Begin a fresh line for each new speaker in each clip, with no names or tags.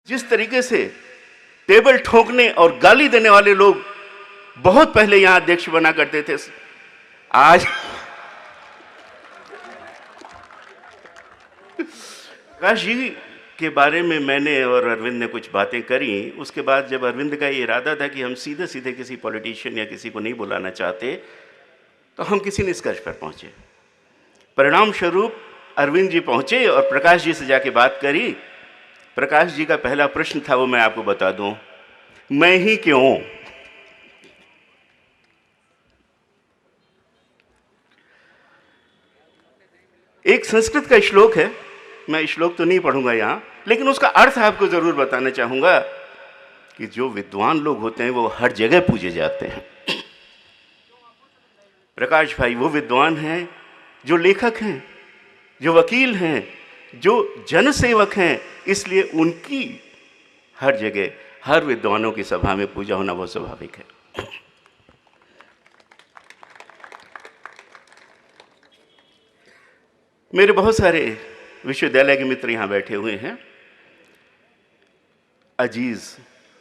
जिस तरीके से टेबल ठोकने और गाली देने वाले लोग बहुत पहले यहां अध्यक्ष बना करते थे, आज प्रकाश जी के बारे में मैंने और अरविंद ने कुछ बातें करी। उसके बाद जब अरविंद का ये इरादा था कि हम सीधे सीधे किसी पॉलिटिशियन या किसी को नहीं बुलाना चाहते, तो हम किसी निष्कर्ष पर पहुंचे। परिणाम स्वरूप अरविंद जी पहुंचे और प्रकाश जी से जाके बात करी। प्रकाश जी का पहला प्रश्न था, वो मैं आपको बता दूं, मैं ही क्यों? एक संस्कृत का श्लोक है, मैं श्लोक तो नहीं पढ़ूंगा यहां, लेकिन उसका अर्थ आपको जरूर बताना चाहूंगा कि जो विद्वान लोग होते हैं वो हर जगह पूजे जाते हैं। प्रकाश भाई वो विद्वान हैं जो लेखक हैं, जो वकील हैं, जो जनसेवक हैं, इसलिए उनकी हर जगह हर विद्वानों की सभा में पूजा होना बहुत स्वाभाविक है। मेरे बहुत सारे विश्वविद्यालय के मित्र यहां बैठे हुए हैं, अजीज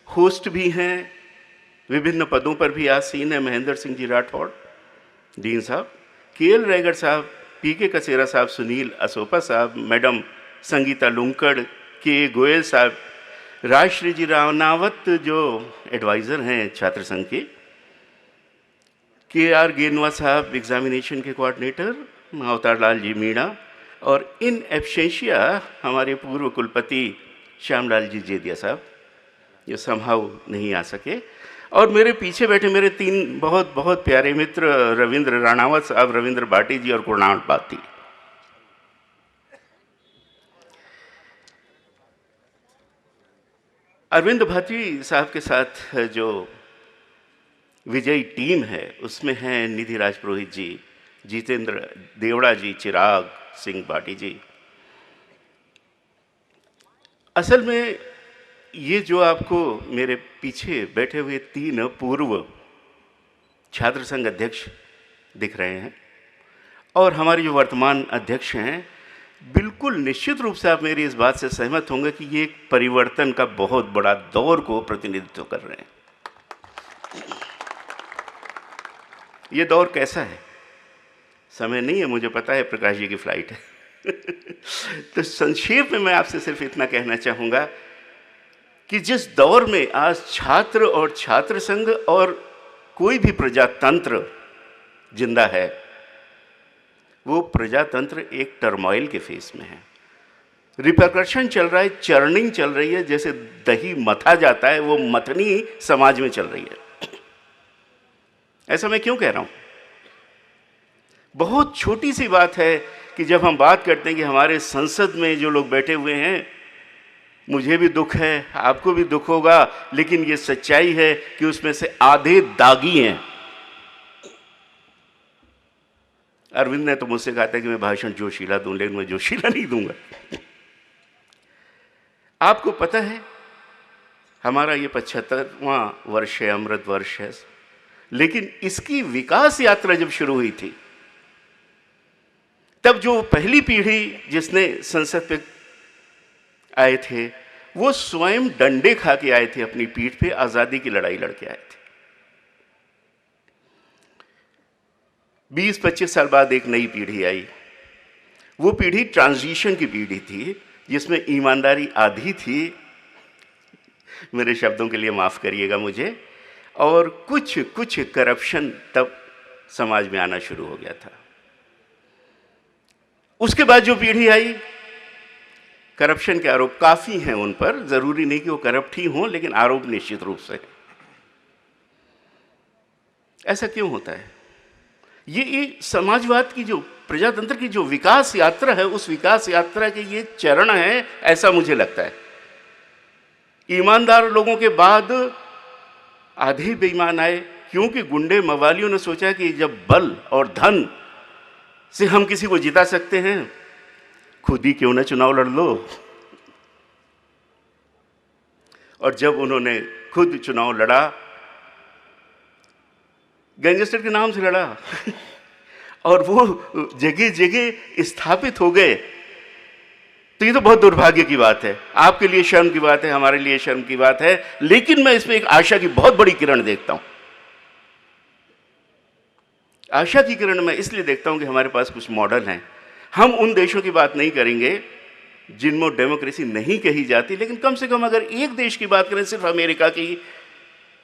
होस्ट भी हैं, विभिन्न पदों पर भी आसीन है। महेंद्र सिंह जी राठौड़ डीन साहब, केएल रैगर साहब, पीके कसेरा साहब, सुनील असोपा साहब, मैडम संगीता लुंकड़, के गोयल साहब, राजश्री जी रावनावत जो एडवाइज़र हैं छात्र संघ के आर गेनवा साहब एग्जामिनेशन के कोऑर्डिनेटर, अवतार लाल जी मीणा, और इन एब्सेंशिया हमारे पूर्व कुलपति श्यामलाल जी जेदिया साहब जो समहाउ नहीं आ सके, और मेरे पीछे बैठे मेरे तीन बहुत बहुत प्यारे मित्र रविंद्र राणावत साहब, रविंद्र भाटी जी और कुणाल बाती। अरविंद भाटी साहब के साथ जो विजयी टीम है उसमें हैं निधि राजपुरोहित जी, जितेंद्र देवड़ा जी, चिराग सिंह भाटी जी। असल में ये जो आपको मेरे पीछे बैठे हुए तीन पूर्व छात्र संघ अध्यक्ष दिख रहे हैं और हमारे जो वर्तमान अध्यक्ष हैं, बिल्कुल निश्चित रूप से आप मेरी इस बात से सहमत होंगे कि ये एक परिवर्तन का बहुत बड़ा दौर को प्रतिनिधित्व कर रहे हैं। ये दौर कैसा है? समय नहीं है, मुझे पता है, प्रकाश जी की फ्लाइट है। तो संक्षेप में मैं आपसे सिर्फ इतना कहना चाहूँगा कि जिस दौर में आज छात्र और छात्र संघ और कोई भी प्रजातंत्र जिंदा है, वो प्रजातंत्र एक टर्मोइल के फेस में है। रिपरकशन चल रहा है, चर्निंग चल रही है, जैसे दही मथा जाता है वो मथनी समाज में चल रही है। ऐसा मैं क्यों कह रहा हूं? बहुत छोटी सी बात है कि जब हम बात करते हैं कि हमारे संसद में जो लोग बैठे हुए हैं, मुझे भी दुख है, आपको भी दुख होगा, लेकिन ये सच्चाई है कि उसमें से आधे दागी हैं। अरविंद ने तो मुझसे कहा था कि मैं भाषण जोशीला दूं, लेकिन मैं जोशीला नहीं दूंगा। आपको पता है हमारा ये 75वां वर्ष है, अमृत वर्ष है, लेकिन इसकी विकास यात्रा जब शुरू हुई थी, तब जो पहली पीढ़ी जिसने संसद पे आए थे, वो स्वयं डंडे खा के आए थे, अपनी पीठ पे आजादी की लड़ाई लड़के आए थे। 20-25 साल बाद एक नई पीढ़ी आई। वो पीढ़ी ट्रांजिशन की पीढ़ी थी, जिसमें ईमानदारी आधी थी, मेरे शब्दों के लिए माफ करिएगा मुझे, और कुछ करप्शन तब समाज में आना शुरू हो गया था। उसके बाद जो पीढ़ी आई, करप्शन के आरोप काफी हैं उन पर, जरूरी नहीं कि वो करप्ट ही हों, लेकिन आरोप निश्चित रूप से है। ऐसा क्यों होता है? ये समाजवाद की जो प्रजातंत्र की जो विकास यात्रा है, उस विकास यात्रा के ये चरण है, ऐसा मुझे लगता है। ईमानदार लोगों के बाद आधे बेईमान आए, क्योंकि गुंडे मवालियों ने सोचा कि जब बल और धन से हम किसी को जिता सकते हैं, खुद ही क्यों ना चुनाव लड़ लो। और जब उन्होंने खुद चुनाव लड़ा, गैंगस्टर के नाम से लड़ा और वो जगह जगह स्थापित हो गए, तो तो ये तो बहुत दुर्भाग्य की बात है, आपके लिए शर्म की बात है, हमारे लिए शर्म की बात है, लेकिन मैं इसमें एक आशा की बहुत बड़ी किरण देखता हूं। आशा की किरण मैं इसलिए देखता हूं कि हमारे पास कुछ मॉडल हैं। हम उन देशों की बात नहीं करेंगे जिनमें डेमोक्रेसी नहीं कही जाती, लेकिन कम से कम अगर एक देश की बात करें, सिर्फ अमेरिका की,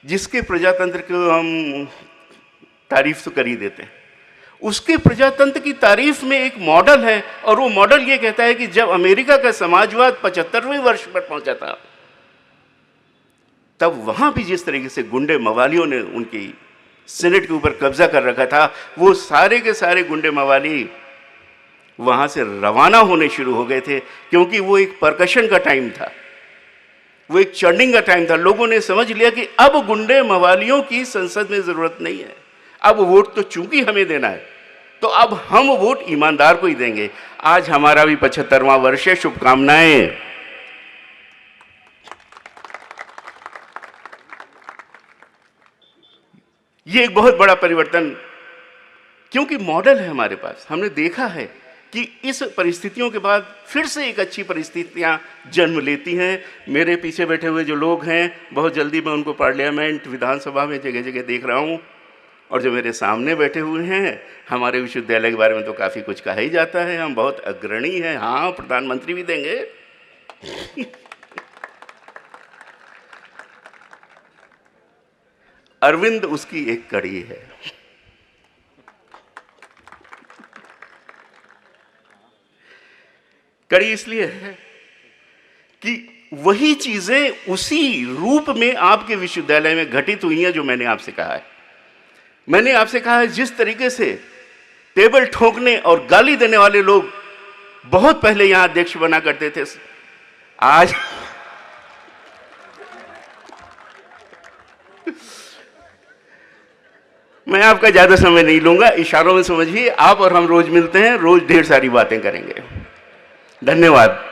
जिसके प्रजातंत्र को हम तारीफ तो कर ही देते हैं, उसके प्रजातंत्र की तारीफ में एक मॉडल है, और वो मॉडल ये कहता है कि जब अमेरिका का समाजवाद 75वें वर्ष पर पहुंचा था, तब वहां भी जिस तरीके से गुंडे मवालियों ने उनकी सेनेट के ऊपर कब्जा कर रखा था, वो सारे के सारे गुंडे मवाली वहां से रवाना होने शुरू हो गए थे, क्योंकि वो एक परकशन का टाइम था, वो एक चर्निंग का टाइम था। लोगों ने समझ लिया कि अब गुंडे मवालियों की संसद में जरूरत नहीं है, अब वोट तो चूंकि हमें देना है, तो अब हम वोट ईमानदार को ही देंगे। आज हमारा भी 75वां वर्ष है, शुभकामनाएं। ये एक बहुत बड़ा परिवर्तन, क्योंकि मॉडल है हमारे पास। हमने देखा है कि इस परिस्थितियों के बाद फिर से एक अच्छी परिस्थितियां जन्म लेती हैं। मेरे पीछे बैठे हुए जो लोग हैं, बहुत जल्दी मैं उनको पार्लियामेंट, विधानसभा में जगह जगह देख रहा हूं, और जो मेरे सामने बैठे हुए हैं, हमारे विश्वविद्यालय के बारे में तो काफ़ी कुछ कहा ही जाता है, हम बहुत अग्रणी हैं। हाँ, प्रधानमंत्री भी देंगे। अरविंद उसकी एक कड़ी है। कड़ी इसलिए है कि वही चीजें उसी रूप में आपके विश्वविद्यालय में घटित हुई हैं जो मैंने आपसे कहा है। मैंने आपसे कहा है, जिस तरीके से टेबल ठोकने और गाली देने वाले लोग बहुत पहले यहां अध्यक्ष बना करते थे, आज मैं आपका ज्यादा समय नहीं लूंगा, इशारों में समझिए। आप और हम रोज मिलते हैं, रोज ढेर सारी बातें करेंगे। धन्यवाद।